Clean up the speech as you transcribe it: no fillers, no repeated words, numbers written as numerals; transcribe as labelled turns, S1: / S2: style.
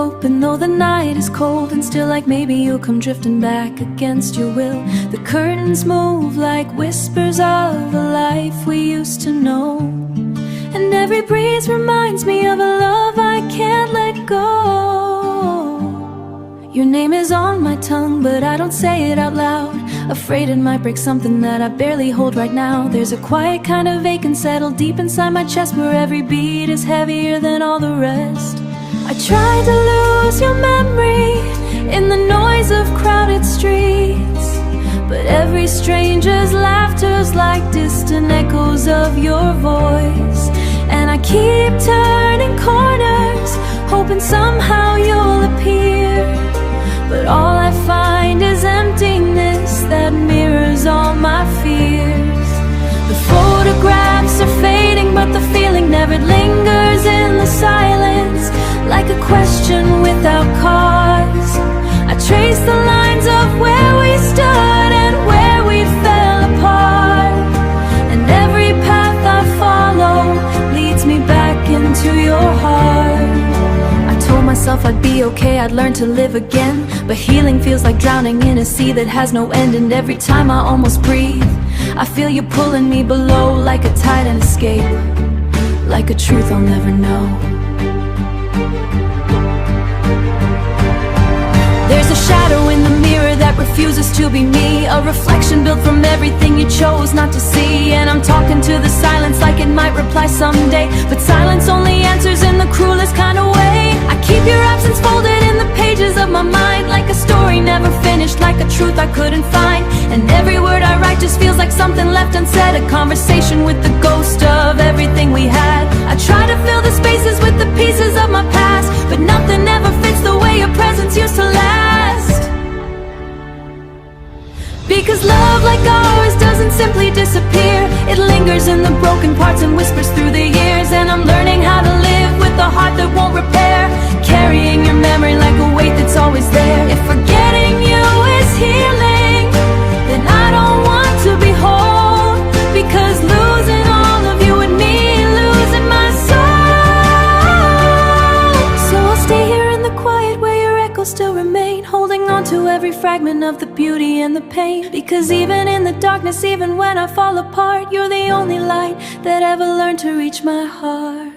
S1: open, though the night is cold, and still like maybe you'll come drifting back against your will. The curtains move like whispers of a life we used to know, and every breeze reminds me of a love I can't let go. Your name is on my tongue, but I don't say it out loud, afraid it might break something that I barely hold right now. There's a quiet kind of aching settled deep inside my chest, where every beat is heavier than all the rest. I tried to lose your memory in the noise of crowded streets, but every stranger's laughter's like distant echoes of your voice. And I keep turning corners, hoping somehow you'll appear, but all I find is emptiness that mirrors all my fears. The photographs are fading, but the feeling never lingers in the silence, like a question without cause. I trace the lines of where we stood and where we fell apart, and every path I follow leads me back into your heart. I told myself I'd be okay, I'd learn to live again, but healing feels like drowning in a sea that has no end. And every time I almost breathe, I feel you pulling me below, like a tide and escape, like a truth I'll never know. There's a shadow in the mirror that refuses to be me, a reflection built from everything you chose not to see. And I'm talking to the silence like it might reply someday, but silence only answers in the cruelest kind of way. I keep your absence folded in the pages of my mind, like a story never finished, like a truth I couldn't find. And every word I write just feels like something left unsaid, a conversation with the ghost of everything we had. I try to fill the spaces with the pieces of my past, but nothing ever fits the way your presence used to last. Because love like ours doesn't simply disappear, it lingers in the broken parts and whispers through the years. And I'm learning how to live with a heart that won't repair, carrying your memory like a weight that's always there. If forgetting you is healing, then I don't want to be whole, because losing all of you would mean losing my soul. So I'll stay here in the quiet where your echoes still remain, holding on to every fragment of the beauty and the pain. Because even in the darkness, even when I fall apart, you're the only light that ever learned to reach my heart.